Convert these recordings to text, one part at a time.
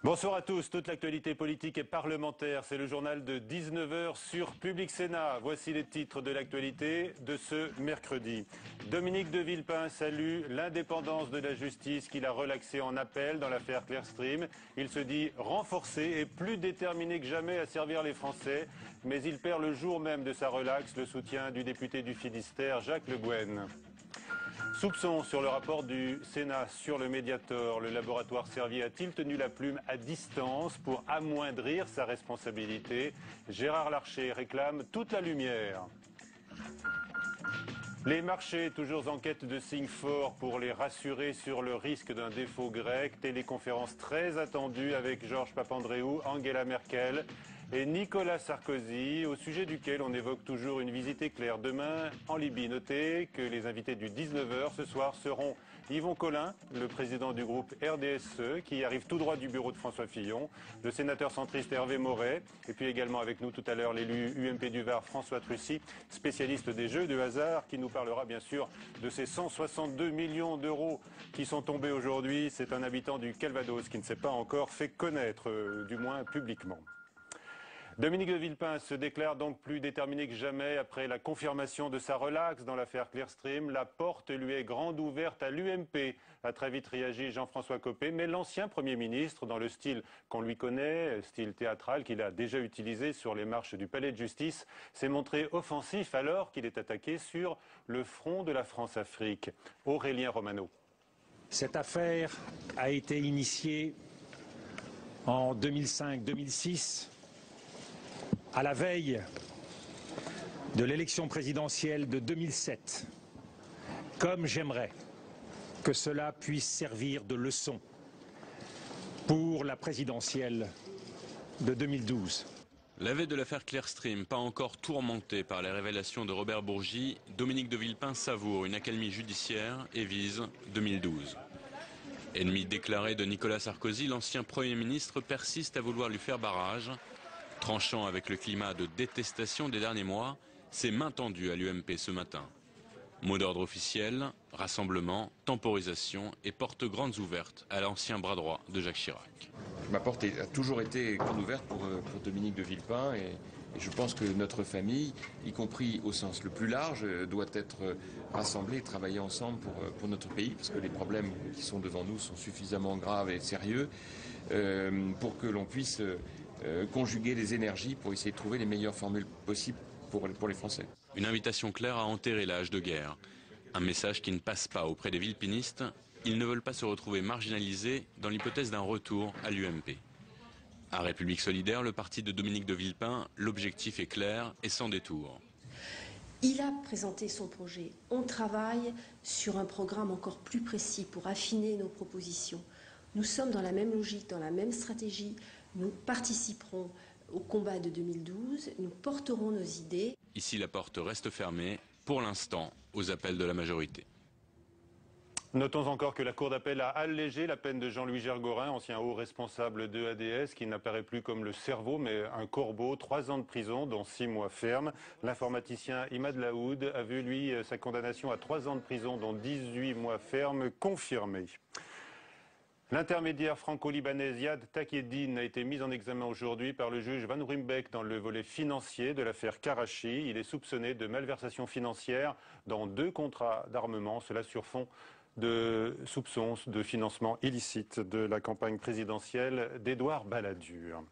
Bonsoir à tous. Toute l'actualité politique et parlementaire, c'est le journal de 19 h sur Public Sénat. Voici les titres de l'actualité de ce mercredi. Dominique de Villepin salue l'indépendance de la justice qu'il a relaxée en appel dans l'affaire Clearstream. Il se dit renforcé et plus déterminé que jamais à servir les Français. Mais il perd le jour même de sa relaxe le soutien du député du Finistère, Jacques Le Guen. Soupçon sur le rapport du Sénat sur le Mediator. Le laboratoire Servier a-t-il tenu la plume à distance pour amoindrir sa responsabilité? Gérard Larcher réclame toute la lumière. Les marchés, toujours en quête de signes forts pour les rassurer sur le risque d'un défaut grec. Téléconférence très attendue avec Georges Papandréou, Angela Merkel et Nicolas Sarkozy, au sujet duquel on évoque toujours une visite éclair demain en Libye. Notez que les invités du 19 h ce soir seront Yvon Collin, le président du groupe RDSE, qui arrive tout droit du bureau de François Fillon, le sénateur centriste Hervé Moret, et puis également avec nous tout à l'heure l'élu UMP du Var François Trucy, spécialiste des jeux de hasard, qui nous parlera bien sûr de ces 162 millions d'euros qui sont tombés aujourd'hui. C'est un habitant du Calvados qui ne s'est pas encore fait connaître, du moins publiquement. Dominique de Villepin se déclare donc plus déterminé que jamais après la confirmation de sa relaxe dans l'affaire Clearstream. La porte lui est grande ouverte à l'UMP, a très vite réagi Jean-François Copé, mais l'ancien Premier ministre, dans le style qu'on lui connaît, style théâtral qu'il a déjà utilisé sur les marches du Palais de Justice, s'est montré offensif alors qu'il est attaqué sur le front de la France-Afrique. Aurélien Romano. Cette affaire a été initiée en 2005-2006. À la veille de l'élection présidentielle de 2007, comme j'aimerais que cela puisse servir de leçon pour la présidentielle de 2012. La veille de l'affaire Clearstream, pas encore tourmentée par les révélations de Robert Bourgi, Dominique de Villepin savoure une accalmie judiciaire et vise 2012. Ennemi déclaré de Nicolas Sarkozy, l'ancien Premier ministre persiste à vouloir lui faire barrage. Tranchant avec le climat de détestation des derniers mois, c'est main tendue à l'UMP ce matin. Mot d'ordre officiel, rassemblement, temporisation et portes grandes ouvertes à l'ancien bras droit de Jacques Chirac. Ma porte a toujours été grande ouverte pour Dominique de Villepin et je pense que notre famille, y compris au sens le plus large, doit être rassemblée et travailler ensemble pour notre pays, parce que les problèmes qui sont devant nous sont suffisamment graves et sérieux pour que l'on puisse conjuguer les énergies pour essayer de trouver les meilleures formules possibles pour les Français. Une invitation claire à enterrer l'âge de guerre. Un message qui ne passe pas auprès des villepinistes. Ils ne veulent pas se retrouver marginalisés dans l'hypothèse d'un retour à l'UMP. À République Solidaire, le parti de Dominique de Villepin, l'objectif est clair et sans détour. Il a présenté son projet. On travaille sur un programme encore plus précis pour affiner nos propositions. Nous sommes dans la même logique, dans la même stratégie. Nous participerons au combat de 2012, nous porterons nos idées. Ici, la porte reste fermée, pour l'instant, aux appels de la majorité. Notons encore que la Cour d'appel a allégé la peine de Jean-Louis Gergorin, ancien haut responsable de ADS, qui n'apparaît plus comme le cerveau, mais un corbeau. 3 ans de prison, dont 6 mois ferme. L'informaticien Imad Laoud a vu, lui, sa condamnation à 3 ans de prison, dont 18 mois ferme, confirmée. L'intermédiaire franco-libanais Ziad Taqieddine a été mis en examen aujourd'hui par le juge Van Ruymbeck dans le volet financier de l'affaire Karachi. Il est soupçonné de malversation financière dans 2 contrats d'armement, cela sur fond de soupçons de financement illicite de la campagne présidentielle d'Édouard Balladur.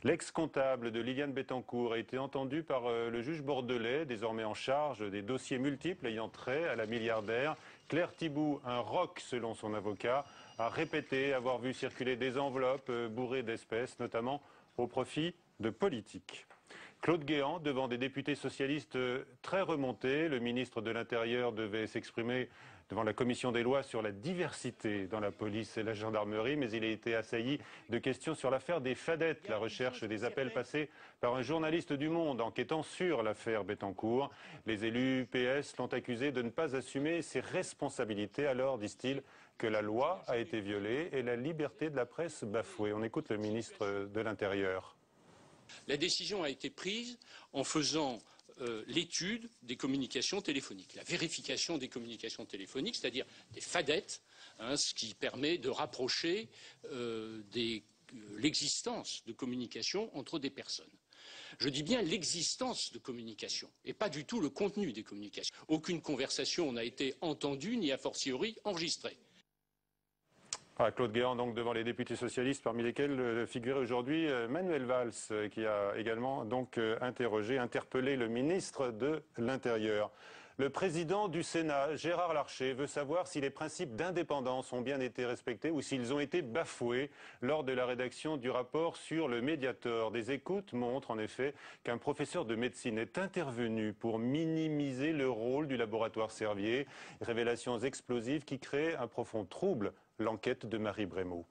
L'ex-comptable de Liliane Bettencourt a été entendu par le juge bordelais, désormais en charge des dossiers multiples ayant trait à la milliardaire. Claire Thibout, un roc selon son avocat, a répété avoir vu circuler des enveloppes bourrées d'espèces, notamment au profit de politiques. Claude Guéant, devant des députés socialistes très remontés, le ministre de l'Intérieur devait s'exprimer devant la commission des lois sur la diversité dans la police et la gendarmerie, mais il a été assailli de questions sur l'affaire des fadettes, la recherche des appels passés par un journaliste du Monde enquêtant sur l'affaire Bettencourt. Les élus PS l'ont accusé de ne pas assumer ses responsabilités, alors, disent-ils, que la loi a été violée et la liberté de la presse bafouée. On écoute le ministre de l'Intérieur. La décision a été prise en faisant l'étude des communications téléphoniques, la vérification des communications téléphoniques, c'est-à-dire des fadettes, ce qui permet de rapprocher des l'existence de communication entre des personnes. Je dis bien l'existence de communication et pas du tout le contenu des communications. Aucune conversation n'a été entendue ni a fortiori enregistrée. Claude Guéant, donc devant les députés socialistes, parmi lesquels figurait aujourd'hui Manuel Valls, qui a également donc interpellé le ministre de l'Intérieur. Le président du Sénat, Gérard Larcher, veut savoir si les principes d'indépendance ont bien été respectés ou s'ils ont été bafoués lors de la rédaction du rapport sur le Mediator. Des écoutes montrent en effet qu'un professeur de médecine est intervenu pour minimiser le rôle du laboratoire Servier. Révélations explosives qui créent un profond trouble. L'enquête de Marie Brémaud.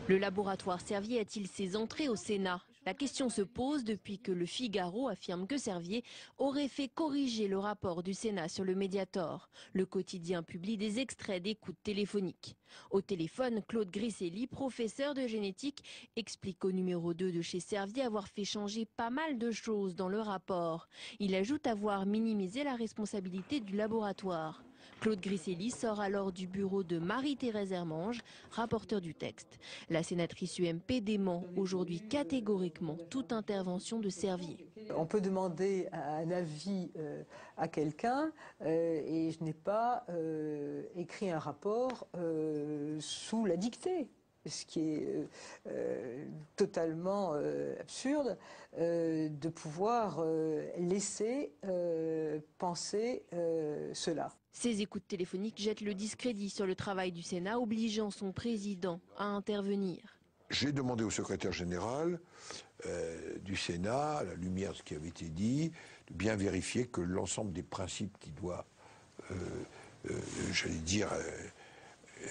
Le laboratoire Servier a-t-il ses entrées au Sénat? La question se pose depuis que le Figaro affirme que Servier aurait fait corriger le rapport du Sénat sur le Mediator. Le quotidien publie des extraits d'écoutes téléphoniques. Au téléphone, Claude Grisselli, professeur de génétique, explique au numéro 2 de chez Servier avoir fait changer pas mal de choses dans le rapport. Il ajoute avoir minimisé la responsabilité du laboratoire. Claude Grisselli sort alors du bureau de Marie-Thérèse Hermange, rapporteur du texte. La sénatrice UMP dément aujourd'hui catégoriquement toute intervention de Servier. On peut demander un avis à quelqu'un et je n'ai pas écrit un rapport sous la dictée. Ce qui est totalement absurde de pouvoir laisser penser cela. Ces écoutes téléphoniques jettent le discrédit sur le travail du Sénat, obligeant son président à intervenir. J'ai demandé au secrétaire général du Sénat, à la lumière de ce qui avait été dit, de bien vérifier que l'ensemble des principes qui doivent, j'allais dire,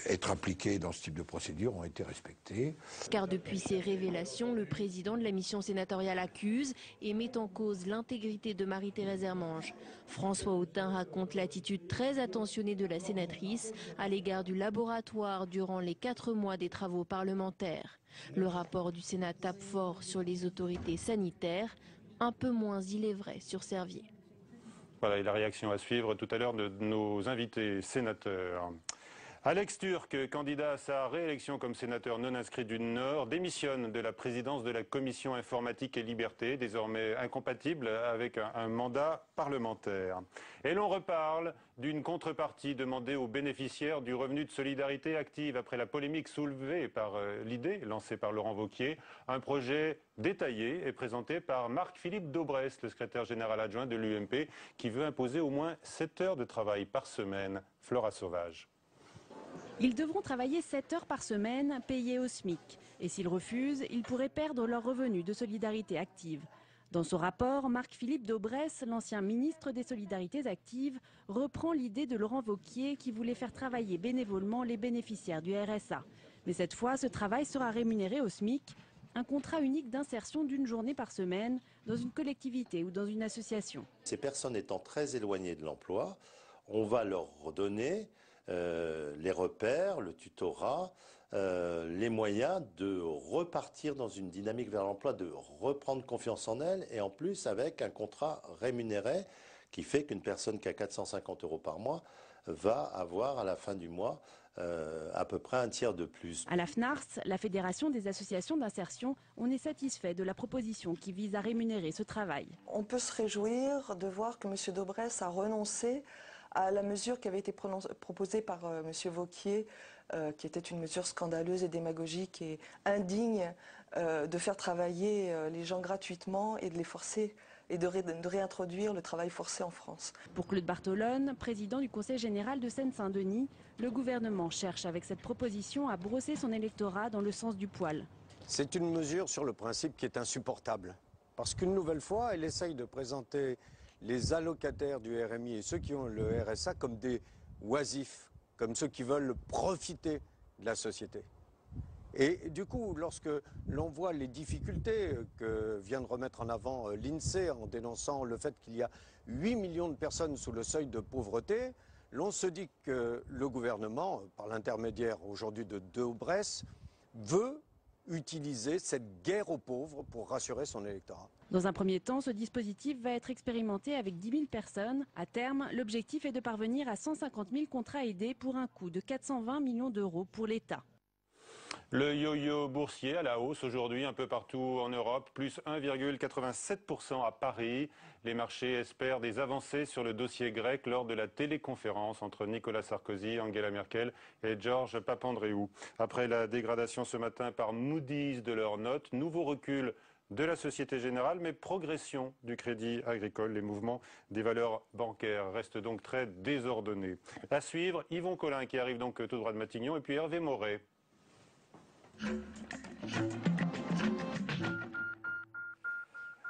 être appliqués dans ce type de procédure ont été respectés. Car depuis ces révélations, le président de la mission sénatoriale accuse et met en cause l'intégrité de Marie-Thérèse Hermange. François Autain raconte l'attitude très attentionnée de la sénatrice à l'égard du laboratoire durant les 4 mois des travaux parlementaires. Le rapport du Sénat tape fort sur les autorités sanitaires, un peu moins, il est vrai, sur Servier. Voilà, et la réaction à suivre tout à l'heure de nos invités sénateurs. Alex Türk, candidat à sa réélection comme sénateur non inscrit du Nord, démissionne de la présidence de la commission informatique et liberté, désormais incompatible avec un mandat parlementaire. Et l'on reparle d'une contrepartie demandée aux bénéficiaires du revenu de solidarité active après la polémique soulevée par l'idée lancée par Laurent Wauquiez. Un projet détaillé et présenté par Marc-Philippe Daubresse, le secrétaire général adjoint de l'UMP, qui veut imposer au moins 7 heures de travail par semaine. Flora Sauvage. Ils devront travailler 7 heures par semaine, payés au SMIC. Et s'ils refusent, ils pourraient perdre leur revenu de solidarité active. Dans son rapport, Marc-Philippe Daubresse, l'ancien ministre des Solidarités actives, reprend l'idée de Laurent Wauquiez qui voulait faire travailler bénévolement les bénéficiaires du RSA. Mais cette fois, ce travail sera rémunéré au SMIC, un contrat unique d'insertion d'une journée par semaine dans une collectivité ou dans une association. Ces personnes étant très éloignées de l'emploi, on va leur redonner les repères, le tutorat, les moyens de repartir dans une dynamique vers l'emploi, de reprendre confiance en elles et en plus avec un contrat rémunéré qui fait qu'une personne qui a 450 € par mois va avoir à la fin du mois à peu près un tiers de plus. À la FNARS, la Fédération des associations d'insertion, on est satisfait de la proposition qui vise à rémunérer ce travail. On peut se réjouir de voir que M. Daubresse a renoncé à la mesure qui avait été proposée par M. Wauquiez, qui était une mesure scandaleuse et démagogique et indigne de faire travailler les gens gratuitement et de les forcer et de réintroduire le travail forcé en France. Pour Claude Bartolone, président du Conseil général de Seine-Saint-Denis, le gouvernement cherche avec cette proposition à brosser son électorat dans le sens du poil. C'est une mesure sur le principe qui est insupportable. Parce qu'une nouvelle fois, elle essaye de présenter les allocataires du RMI et ceux qui ont le RSA comme des oisifs, comme ceux qui veulent profiter de la société. Et du coup, lorsque l'on voit les difficultés que vient de remettre en avant l'INSEE en dénonçant le fait qu'il y a 8 millions de personnes sous le seuil de pauvreté, l'on se dit que le gouvernement, par l'intermédiaire aujourd'hui de Daubresse, veut utiliser cette guerre aux pauvres pour rassurer son électorat. Dans un premier temps, ce dispositif va être expérimenté avec 10 000 personnes. À terme, l'objectif est de parvenir à 150 000 contrats aidés pour un coût de 420 millions € pour l'État. Le yo-yo boursier à la hausse aujourd'hui un peu partout en Europe, plus 1,87% à Paris. Les marchés espèrent des avancées sur le dossier grec lors de la téléconférence entre Nicolas Sarkozy, Angela Merkel et Georges Papandréou. Après la dégradation ce matin par Moody's de leurs notes, nouveau recul de la Société Générale, mais progression du crédit agricole. Les mouvements des valeurs bancaires restent donc très désordonnés. À suivre, Yvon Collin qui arrive donc tout droit de Matignon et puis Hervé Moret.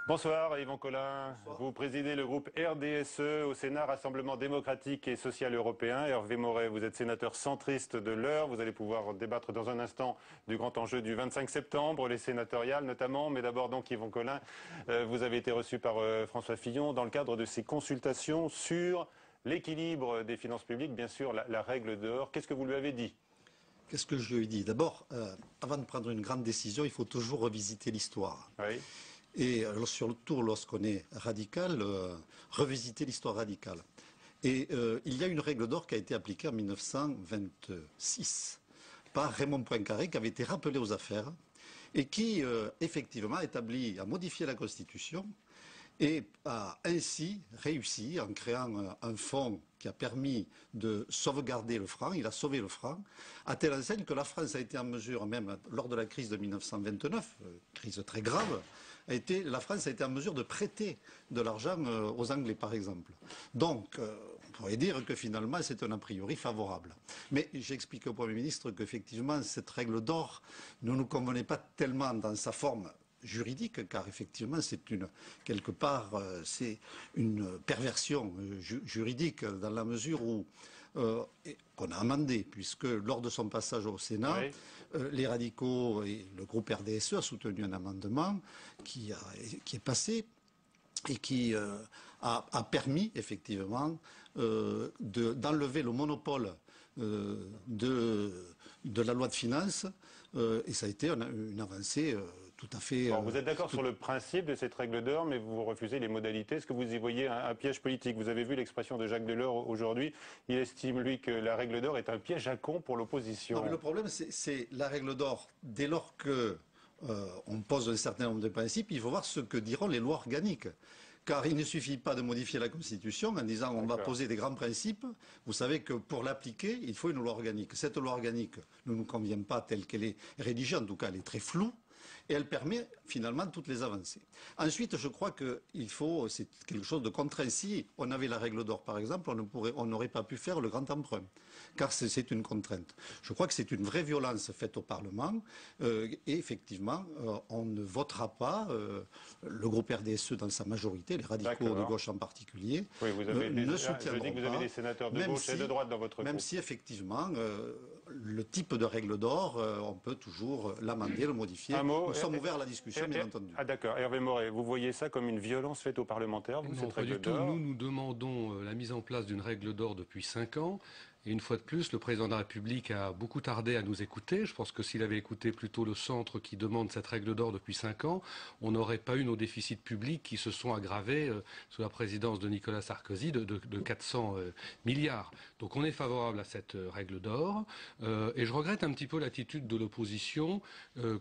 Bonsoir Yvon Collin. Bonsoir. Vous présidez le groupe RDSE au Sénat, Rassemblement démocratique et social européen. Hervé Moret, vous êtes sénateur centriste de l'Eure. Vous allez pouvoir débattre dans un instant du grand enjeu du 25 septembre, les sénatoriales notamment. Mais d'abord donc Yvon Collin, vous avez été reçu par François Fillon dans le cadre de ces consultations sur l'équilibre des finances publiques, bien sûr la règle d'or. Qu'est-ce que vous lui avez dit ? Qu'est-ce que je lui ai dit? D'abord, avant de prendre une grande décision, il faut toujours revisiter l'histoire. Oui. Et surtout lorsqu'on est radical, revisiter l'histoire radicale. Et il y a une règle d'or qui a été appliquée en 1926 par Raymond Poincaré, qui avait été rappelé aux affaires et qui, effectivement, a modifié la Constitution et a ainsi réussi, en créant un fonds qui a permis de sauvegarder le franc, il a sauvé le franc, à telle enseigne que la France a été en mesure, même lors de la crise de 1929, crise très grave, la France a été en mesure de prêter de l'argent aux Anglais, par exemple. Donc, on pourrait dire que finalement, c'est un a priori favorable. Mais j'explique au Premier ministre qu'effectivement, cette règle d'or ne nous convenait pas tellement dans sa forme juridique, car effectivement c'est quelque part c'est une perversion juridique dans la mesure où qu'on a amendé, puisque lors de son passage au Sénat, oui, les radicaux et le groupe RDSE a soutenu un amendement qui est passé et qui a permis effectivement d'enlever le monopole de la loi de finances et ça a été une avancée tout à fait... Bon, vous êtes d'accord sur le principe de cette règle d'or, mais vous refusez les modalités. Est-ce que vous y voyez un piège politique? Vous avez vu l'expression de Jacques Delors aujourd'hui. Il estime, lui, que la règle d'or est un piège à con pour l'opposition. Non, mais le problème, c'est la règle d'or. Dès lors que on pose un certain nombre de principes, il faut voir ce que diront les lois organiques. Car il ne suffit pas de modifier la Constitution en disant on va poser des grands principes. Vous savez que pour l'appliquer, il faut une loi organique. Cette loi organique ne nous convient pas telle qu'elle est rédigée, en tout cas elle est très floue. Et elle permet finalement toutes les avancées. Ensuite, je crois qu'il faut, c'est quelque chose de contraint. Si on avait la règle d'or, par exemple, on n'aurait pas pu faire le grand emprunt, car c'est une contrainte. Je crois que c'est une vraie violence faite au Parlement, et effectivement, on ne votera pas, le groupe RDSE dans sa majorité, les radicaux de gauche en particulier, oui, vous avez ne soutiendront pas. Vous avez des sénateurs de gauche et de droite dans votre groupe. Même si effectivement, le type de règle d'or, on peut toujours l'amender, le modifier. Nous sommes ouverts à la discussion, bien entendu. Ah d'accord. Hervé Moret, vous voyez ça comme une violence faite aux parlementaires, vous, cette règle d'or? Non, pas du tout. Nous demandons la mise en place d'une règle d'or depuis 5 ans. Et une fois de plus, le président de la République a beaucoup tardé à nous écouter. Je pense que s'il avait écouté plutôt le centre qui demande cette règle d'or depuis 5 ans, on n'aurait pas eu nos déficits publics qui se sont aggravés sous la présidence de Nicolas Sarkozy de 400 milliards. Donc on est favorable à cette règle d'or. Et je regrette un petit peu l'attitude de l'opposition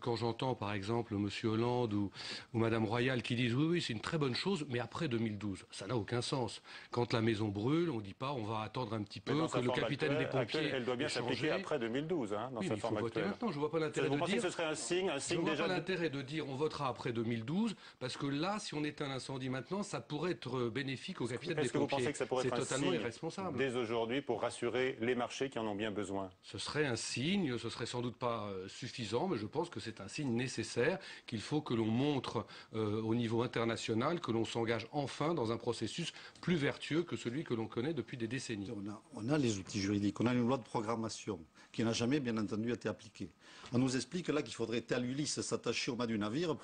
quand j'entends par exemple M. Hollande ou Mme Royal qui disent oui, c'est une très bonne chose, mais après 2012. Ça n'a aucun sens. Quand la maison brûle, on ne dit pas on va attendre un petit peu que le capitaine des pompiers, elle doit bien s'appliquer après 2012, hein, dans sa forme actuelle. Maintenant, je vois pas l'intérêt de dire. Que ce serait un signe je vois pas l'intérêt de dire on votera après 2012, parce que là, si on éteint l'incendie maintenant, ça pourrait être bénéfique au capitaine des pompiers. Est-ce que vous pensez que ça pourrait être totalement un signe irresponsable dès aujourd'hui pour rassurer les marchés qui en ont bien besoin? Ce serait un signe, ce serait sans doute pas suffisant, mais je pense que c'est un signe nécessaire qu'il faut que l'on montre au niveau international que l'on s'engage enfin dans un processus plus vertueux que celui que l'on connaît depuis des décennies. On a les outils juridiques, on a une loi de programmation qui n'a jamais, bien entendu, été appliquée. On nous explique là qu'il faudrait tel Ulysse s'attacher au mât du navire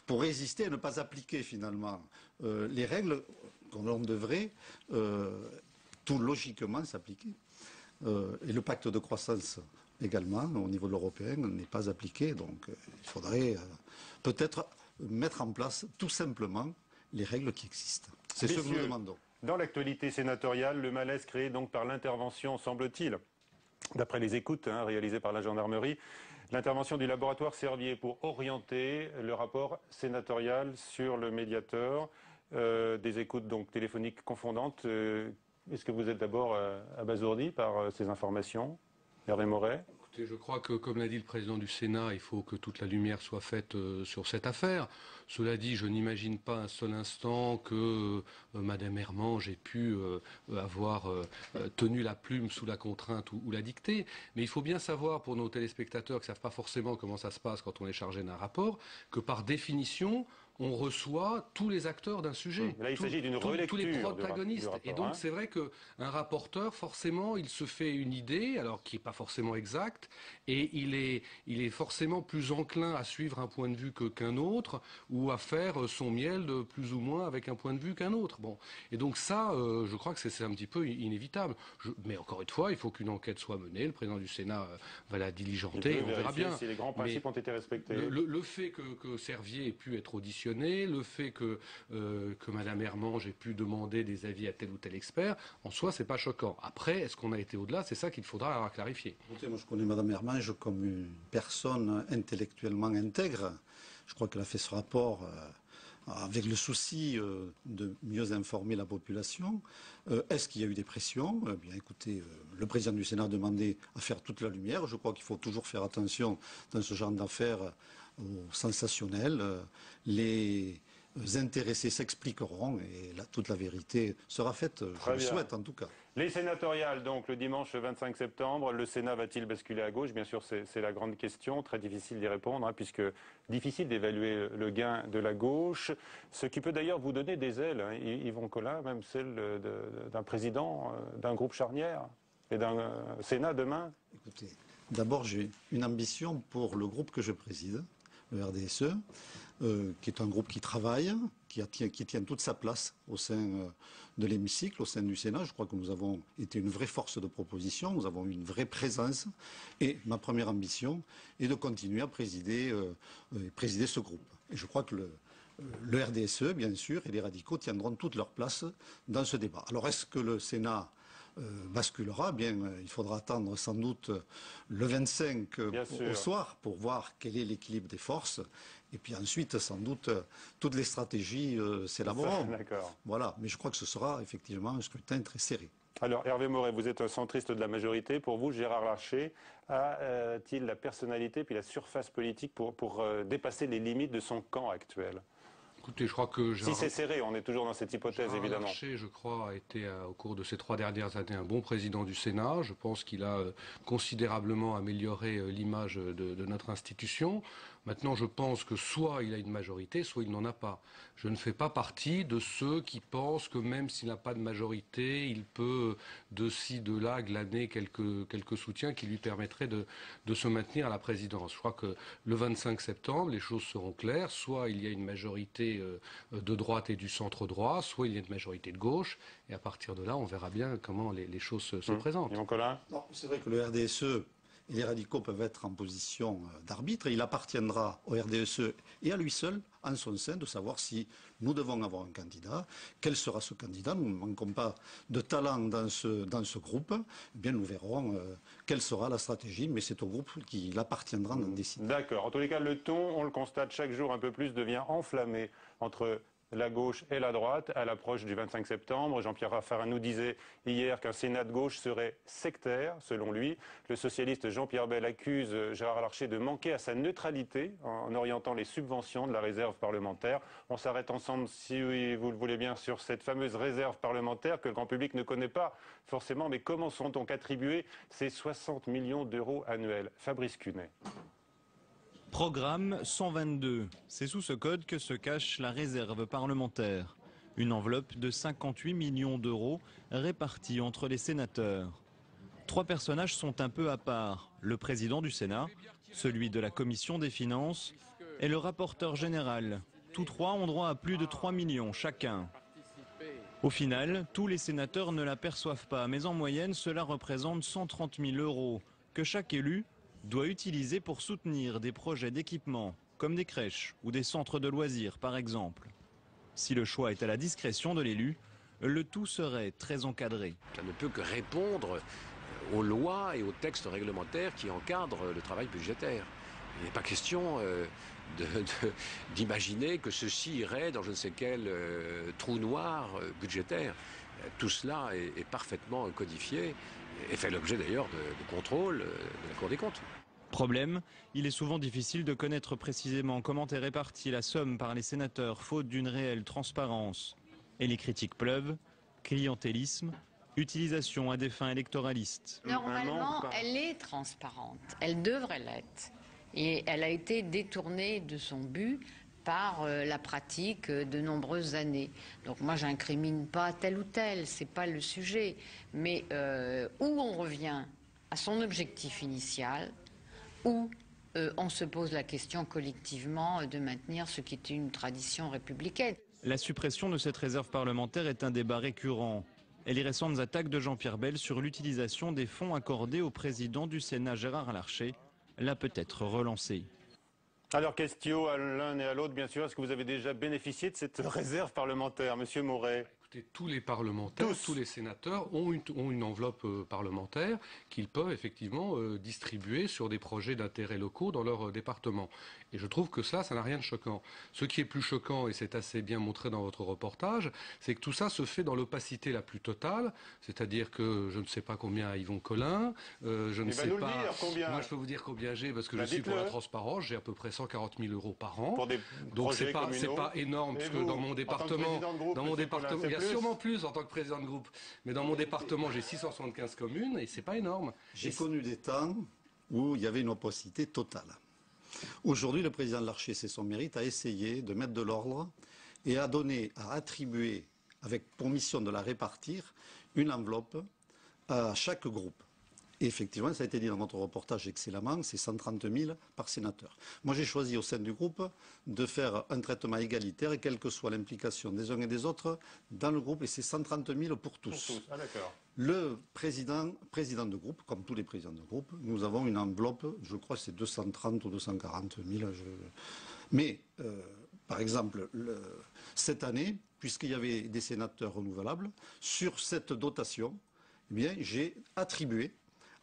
pour résister et ne pas appliquer finalement les règles qu'on devrait tout logiquement s'appliquer. Et le pacte de croissance également, au niveau de l'européen, n'est pas appliqué. Donc il faudrait peut-être mettre en place tout simplement les règles qui existent. C'est ce que nous demandons. Dans l'actualité sénatoriale, le malaise créé donc par l'intervention, semble-t-il, d'après les écoutes réalisées par la gendarmerie, L'intervention du laboratoire Servier pour orienter le rapport sénatorial sur le médiateur. Des écoutes donc téléphoniques confondantes. Est-ce que vous êtes d'abord abasourdi par ces informations, Hervé Maurey? Je crois que, comme l'a dit le président du Sénat, il faut que toute la lumière soit faite sur cette affaire. Cela dit, je n'imagine pas un seul instant que Madame Hermange ait pu avoir tenu la plume sous la contrainte ou la dictée. Mais il faut bien savoir, pour nos téléspectateurs qui ne savent pas forcément comment ça se passe quand on est chargé d'un rapport, que par définition, on reçoit tous les acteurs d'un sujet. Là, il s'agit d'une relecture. Tous les protagonistes. Du rapport, et donc, c'est vrai qu'un rapporteur, forcément, il se fait une idée, alors qui n'est pas forcément exacte, et il est forcément plus enclin à suivre un point de vue qu'un autre, ou à faire son miel de plus ou moins avec un point de vue qu'un autre. Bon. Et donc ça, je crois que c'est un petit peu inévitable. Mais encore une fois, il faut qu'une enquête soit menée. Le président du Sénat va la diligenter, on verra bien. Si les grands principes ont été respectés. Le fait que Servier ait pu être auditionné, le fait que Mme Hermange ait pu demander des avis à tel ou tel expert, en soi, c'est pas choquant. Après, est-ce qu'on a été au-delà? C'est ça qu'il faudra clarifier. Écoutez, moi, je connais Mme Hermange comme une personne intellectuellement intègre. Je crois qu'elle a fait ce rapport avec le souci de mieux informer la population. Est-ce qu'il y a eu des pressions? Bien, écoutez, le président du Sénat a demandé à faire toute la lumière. Je crois qu'il faut toujours faire attention dans ce genre d'affaires au sensationnel. Les intéressés s'expliqueront et toute la vérité sera faite, je le souhaite en tout cas. Les sénatoriales, donc, le dimanche 25 septembre, le Sénat va-t-il basculer à gauche? Bien sûr, c'est la grande question, très difficile d'y répondre, puisque difficile d'évaluer le gain de la gauche, ce qui peut d'ailleurs vous donner des ailes, Yvon Collin, même celle d'un président d'un groupe charnière et d'un Sénat demain. Écoutez, d'abord j'ai une ambition pour le groupe que je préside, le RDSE, qui est un groupe qui travaille, qui tient toute sa place au sein de l'hémicycle, au sein du Sénat. Je crois que nous avons été une vraie force de proposition, nous avons eu une vraie présence. Et ma première ambition est de continuer à présider ce groupe. Et je crois que le RDSE, bien sûr, et les radicaux tiendront toute leur place dans ce débat. Alors est-ce que le Sénat basculera? Bien, il faudra attendre sans doute le 25 au soir pour voir quel est l'équilibre des forces. Et puis ensuite, sans doute, toutes les stratégies s'élaboreront. Voilà, mais je crois que ce sera effectivement un scrutin très serré. Alors, Hervé Maurey, vous êtes un centriste de la majorité. Pour vous, Gérard Larcher a-t-il la personnalité puis la surface politique pour dépasser les limites de son camp actuel? Écoutez, je crois que si c'est serré, on est toujours dans cette hypothèse, évidemment. Larcher, je crois, a été au cours de ces 3 dernières années un bon président du Sénat. Je pense qu'il a considérablement amélioré l'image de notre institution. Maintenant, je pense que soit il a une majorité, soit il n'en a pas. Je ne fais pas partie de ceux qui pensent que même s'il n'a pas de majorité, il peut de ci, de là glaner quelques soutiens qui lui permettraient de se maintenir à la présidence. Je crois que le 25 septembre, les choses seront claires. Soit il y a une majorité de droite et du centre droit, soit il y a une majorité de gauche. Et à partir de là, on verra bien comment les choses se présentent. C'est vrai que le RDSE et les radicaux peuvent être en position d'arbitre. Et il appartiendra au RDSE et à lui seul, en son sein, de savoir si nous devons avoir un candidat. Quel sera ce candidat? Nous ne manquons pas de talent dans ce groupe. Eh bien, nous verrons quelle sera la stratégie, mais c'est au groupe qu'il appartiendra d'en décider. D'accord. En tous les cas, le ton, on le constate chaque jour un peu plus, devient enflammé entre la gauche et la droite à l'approche du 25 septembre. Jean-Pierre Raffarin nous disait hier qu'un Sénat de gauche serait sectaire, selon lui. Le socialiste Jean-Pierre Bel accuse Gérard Larcher de manquer à sa neutralité en orientant les subventions de la réserve parlementaire. On s'arrête ensemble, si vous le voulez bien, sur cette fameuse réserve parlementaire que le grand public ne connaît pas forcément. Mais comment sont donc attribués ces 60 millions d'euros annuels? Fabrice Cunet. Programme 122. C'est sous ce code que se cache la réserve parlementaire. Une enveloppe de 58 millions d'euros répartie entre les sénateurs. 3 personnages sont un peu à part. Le président du Sénat, celui de la commission des finances et le rapporteur général. Tous 3 ont droit à plus de 3 millions chacun. Au final, tous les sénateurs ne l'aperçoivent pas, mais en moyenne, cela représente 130 000 euros que chaque élu doit utiliser pour soutenir des projets d'équipement, comme des crèches ou des centres de loisirs par exemple. Si le choix est à la discrétion de l'élu, le tout serait très encadré. Ça ne peut que répondre aux lois et aux textes réglementaires qui encadrent le travail budgétaire. Il n'est pas question d'imaginer que ceci irait dans je ne sais quel trou noir budgétaire. Tout cela est parfaitement codifié et fait l'objet d'ailleurs de contrôle de la Cour des comptes. Problème, il est souvent difficile de connaître précisément comment est répartie la somme par les sénateurs faute d'une réelle transparence. Et les critiques pleuvent, clientélisme, utilisation à des fins électoralistes. Normalement, elle est transparente, elle devrait l'être. Et elle a été détournée de son but par la pratique de nombreuses années. Donc moi, j'incrimine pas tel ou tel, c'est pas le sujet. Mais où on revient à son objectif initial, où on se pose la question collectivement de maintenir ce qui est une tradition républicaine. La suppression de cette réserve parlementaire est un débat récurrent. Et les récentes attaques de Jean-Pierre Bel sur l'utilisation des fonds accordés au président du Sénat Gérard Larcher l'a peut-être relancé. Alors, question à l'un et à l'autre, bien sûr. Est-ce que vous avez déjà bénéficié de cette réserve parlementaire, Monsieur Moret? Écoutez, tous les parlementaires, tous les sénateurs ont une enveloppe parlementaire qu'ils peuvent effectivement distribuer sur des projets d'intérêt locaux dans leur département. Et je trouve que ça n'a rien de choquant. Ce qui est plus choquant, et c'est assez bien montré dans votre reportage, c'est que tout ça se fait dans l'opacité la plus totale, c'est-à-dire que je ne sais pas combien a Yvon Collin, je ne sais pas... Combien. Moi, je peux vous dire combien j'ai, parce que je suis pour la transparence, j'ai à peu près 140 000 € par an. Pour des donc c'est pas énorme, parce que dans mon département, il y a sûrement plus en tant que président de groupe, mais dans mon département, j'ai 675 communes, et c'est pas énorme. J'ai connu des temps où il y avait une opacité totale. Aujourd'hui, le président Larcher, c'est son mérite, a essayé de mettre de l'ordre et a attribué, avec pour mission de la répartir, une enveloppe à chaque groupe. Et effectivement, ça a été dit dans votre reportage excellemment, c'est 130 000 par sénateur. Moi, j'ai choisi au sein du groupe de faire un traitement égalitaire, quelle que soit l'implication des uns et des autres dans le groupe, et c'est 130 000 pour tous. Ah, d'accord. Le président de groupe, comme tous les présidents de groupe, nous avons une enveloppe, je crois que c'est 230 ou 240 000. Mais, par exemple, cette année, puisqu'il y avait des sénateurs renouvelables, sur cette dotation, eh bien, j'ai attribué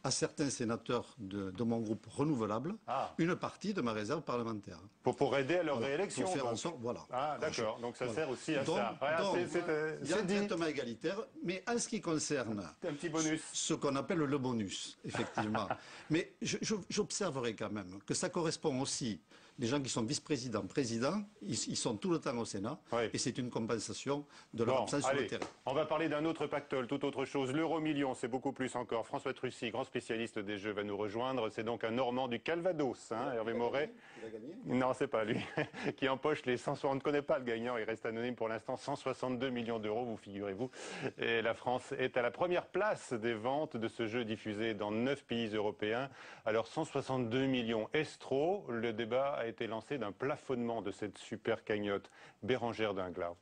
à certains sénateurs de mon groupe renouvelable une partie de ma réserve parlementaire. Pour aider à leur réélection. Pour faire en sorte, voilà. Ah, d'accord. Donc ça sert aussi à ça. Il y a un traitement égalitaire, mais en ce qui concerne un petit bonus. Ce qu'on appelle le bonus, effectivement. Mais j'observerai quand même que ça correspond aussi. Les gens qui sont vice-présidents, présidents, ils sont tout le temps au Sénat, et c'est une compensation de leur absence sur le terrain. On va parler d'un autre pactole, tout autre chose. L'euro-million, c'est beaucoup plus encore. François Trucy, grand spécialiste des jeux, va nous rejoindre. C'est donc un Normand du Calvados, Hervé Moret. Il a gagné ? Non, c'est pas lui. Qui empoche les 160. On ne connaît pas le gagnant, il reste anonyme pour l'instant. 162 millions d'euros, vous figurez-vous. Et la France est à la première place des ventes de ce jeu diffusé dans 9 pays européens. Alors 162 millions. Est-ce trop ? Le débat a été lancé d'un plafonnement de cette super cagnotte. Bérangère Dinglas.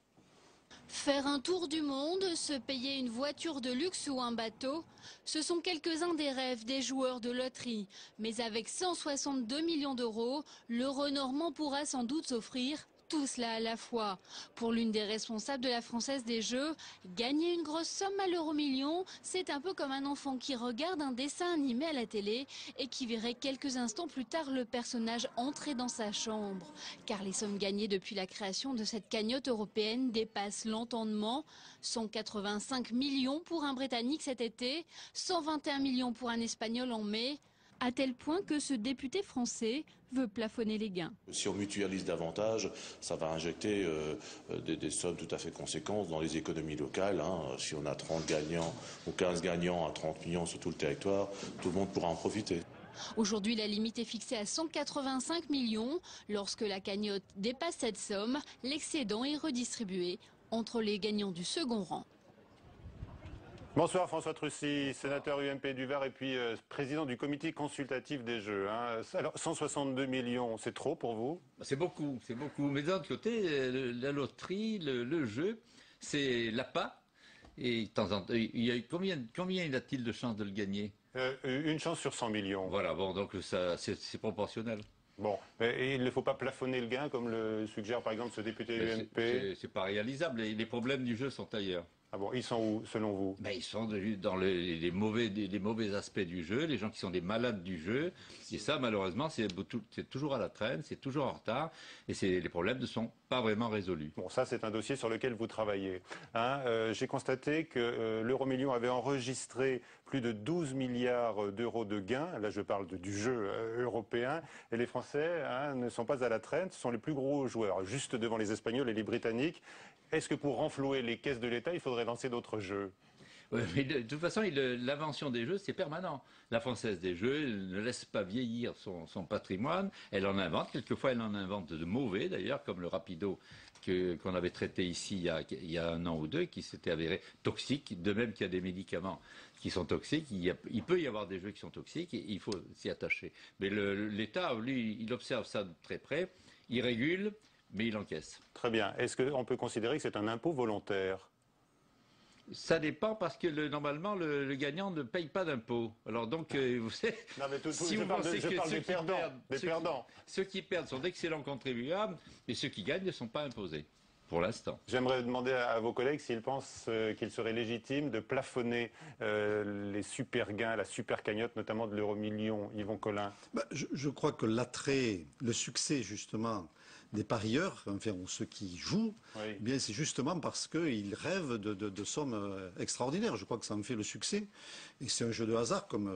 Faire un tour du monde, se payer une voiture de luxe ou un bateau, ce sont quelques-uns des rêves des joueurs de loterie. Mais avec 162 millions d'euros, l'euro normand pourra sans doute s'offrir tout cela à la fois. Pour l'une des responsables de la Française des Jeux, gagner une grosse somme à l'euro-million, c'est un peu comme un enfant qui regarde un dessin animé à la télé et qui verrait quelques instants plus tard le personnage entrer dans sa chambre. Car les sommes gagnées depuis la création de cette cagnotte européenne dépassent l'entendement. 185 millions pour un Britannique cet été, 121 millions pour un Espagnol en mai. À tel point que ce député français veut plafonner les gains. Si on mutualise davantage, ça va injecter des sommes tout à fait conséquentes dans les économies locales. Si on a 30 gagnants ou 15 gagnants à 30 millions sur tout le territoire, tout le monde pourra en profiter. Aujourd'hui, la limite est fixée à 185 millions. Lorsque la cagnotte dépasse cette somme, l'excédent est redistribué entre les gagnants du second rang. Bonsoir François Trucy, sénateur UMP du Var et puis président du comité consultatif des Jeux. Alors 162 millions, c'est trop pour vous? C'est beaucoup, c'est beaucoup. Mais d'un autre côté, la loterie, le jeu, c'est l'appât. Et de temps en temps, combien y a-t-il de chances de le gagner? Une chance sur 100 millions. Voilà, bon, donc c'est proportionnel. Bon, et il ne faut pas plafonner le gain comme le suggère par exemple ce député UMP? C'est pas réalisable, les problèmes du jeu sont ailleurs. Ah bon, ils sont où, selon vous? Ils sont dans les mauvais aspects du jeu, les gens qui sont des malades du jeu. Et ça, malheureusement, c'est toujours à la traîne, c'est toujours en retard. Et les problèmes ne sont pas vraiment résolus. Bon, ça, c'est un dossier sur lequel vous travaillez. J'ai constaté que l'euro-million avait enregistré plus de 12 milliards d'euros de gains. Là, je parle du jeu européen. Et les Français ne sont pas à la traîne. Ce sont les plus gros joueurs, juste devant les Espagnols et les Britanniques. Est-ce que pour renflouer les caisses de l'État, il faudrait lancer d'autres jeux? Oui, mais de toute façon, l'invention des jeux, c'est permanent. La Française des Jeux ne laisse pas vieillir son patrimoine. Elle en invente. Quelquefois, elle en invente de mauvais, d'ailleurs, comme le Rapido qu'on avait traité ici il y a 1 an ou 2, qui s'était avéré toxique. De même qu'il y a des médicaments qui sont toxiques, il peut y avoir des jeux qui sont toxiques et il faut s'y attacher. Mais l'État, lui, il observe ça de très près, il régule, mais il encaisse. Très bien. Est-ce qu'on peut considérer que c'est un impôt volontaire? Ça dépend parce que normalement le gagnant ne paye pas d'impôt. Alors donc vous savez, si vous pensez que ceux qui perdent sont d'excellents contribuables et ceux qui gagnent ne sont pas imposés. Pour l'instant. J'aimerais demander à vos collègues s'ils pensent qu'il serait légitime de plafonner les super gains, la super cagnotte, notamment de l'euro-million. Yvon Collin. Je crois que l'attrait, le succès justement des parieurs, enfin ceux qui jouent, eh bien c'est justement parce qu'ils rêvent de sommes extraordinaires. Je crois que ça en fait le succès. Et c'est un jeu de hasard, comme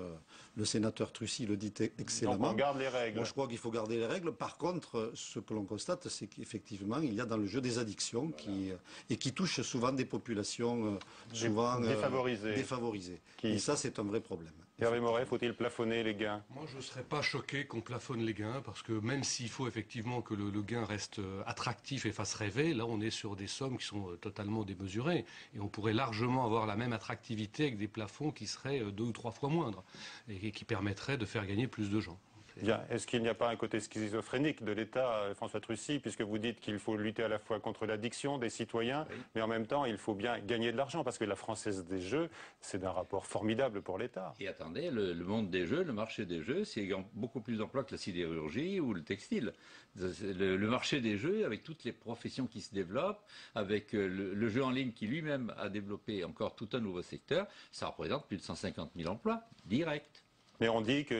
le sénateur Trucy le dit excellemment. Donc on garde les règles. Moi, je crois qu'il faut garder les règles. Par contre, ce que l'on constate, c'est qu'effectivement, il y a dans le jeu des addictions qui touchent souvent des populations défavorisées. Et ça, c'est un vrai problème. Hervé Moret, faut-il plafonner les gains? Moi, je ne serais pas choqué qu'on plafonne les gains, parce que même s'il faut effectivement que le gain reste attractif et fasse rêver, là, on est sur des sommes qui sont totalement démesurées. Et on pourrait largement avoir la même attractivité avec des plafonds qui seraient 2 ou 3 fois moindres, et qui permettraient de faire gagner plus de gens. Bien. Est-ce qu'il n'y a pas un côté schizophrénique de l'État, François Trucy, puisque vous dites qu'il faut lutter à la fois contre l'addiction des citoyens, mais en même temps, il faut bien gagner de l'argent, parce que la Française des Jeux, c'est d'un rapport formidable pour l'État. Et attendez, le monde des jeux, le marché des jeux, c'est beaucoup plus d'emplois que la sidérurgie ou le textile. Le marché des jeux, avec toutes les professions qui se développent, avec le jeu en ligne qui lui-même a développé encore tout un nouveau secteur, ça représente plus de 150 000 emplois directs. Mais on dit que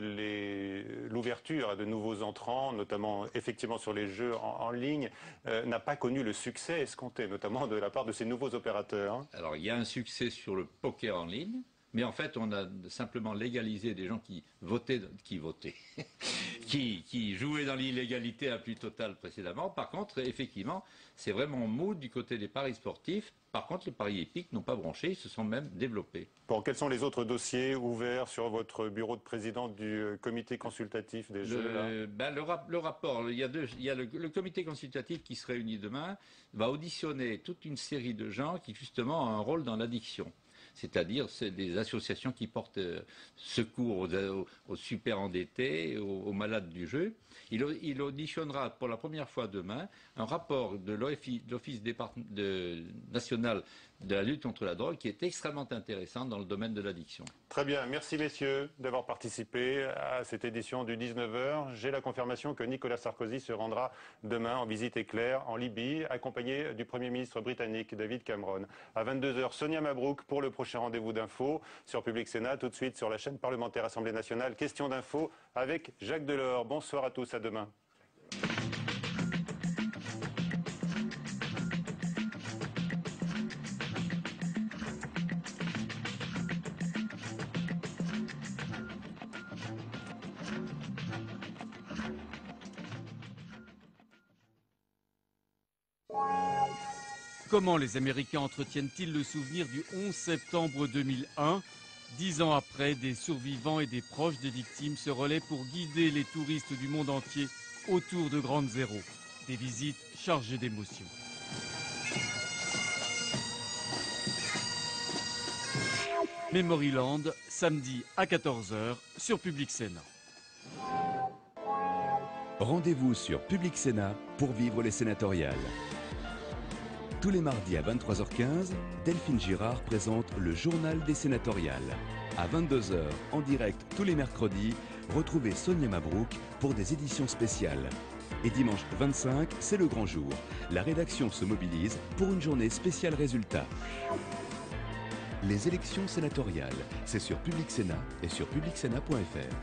l'ouverture à de nouveaux entrants, notamment effectivement sur les jeux en ligne, n'a pas connu le succès escompté, notamment de la part de ces nouveaux opérateurs. Alors il y a un succès sur le poker en ligne, mais en fait on a simplement légalisé des gens qui jouaient dans l'illégalité à plus totale précédemment. Par contre, effectivement, c'est vraiment mou du côté des paris sportifs. Par contre, les paris épiques n'ont pas branché, ils se sont même développés. Bon, quels sont les autres dossiers ouverts sur votre bureau de président du comité consultatif des jeux le rapport, il y a le comité consultatif qui se réunit demain, va auditionner toute une série de gens qui justement ont un rôle dans l'addiction. C'est-à-dire des associations qui portent secours aux super endettés, aux malades du jeu. Il auditionnera pour la première fois demain un rapport de l'Office national de la lutte contre la drogue qui est extrêmement intéressant dans le domaine de l'addiction. Très bien, merci messieurs d'avoir participé à cette édition du 19h. J'ai la confirmation que Nicolas Sarkozy se rendra demain en visite éclair en Libye, accompagné du Premier ministre britannique David Cameron. À 22h, Sonia Mabrouk pour le prochain rendez-vous d'info sur Public Sénat, tout de suite sur la chaîne parlementaire Assemblée nationale. Question d'info avec Jacques Delors. Bonsoir à tous, à demain. Comment les Américains entretiennent-ils le souvenir du 11 septembre 2001 ? 10 ans après, des survivants et des proches des victimes se relaient pour guider les touristes du monde entier autour de Ground Zéro. Des visites chargées d'émotions. Memoryland, samedi à 14h sur Public Sénat. Rendez-vous sur Public Sénat pour vivre les sénatoriales. Tous les mardis à 23h15, Delphine Girard présente le journal des sénatoriales. À 22h, en direct tous les mercredis, retrouvez Sonia Mabrouk pour des éditions spéciales. Et dimanche 25, c'est le grand jour. La rédaction se mobilise pour une journée spéciale résultat. Les élections sénatoriales, c'est sur Public Sénat et sur publicsénat.fr.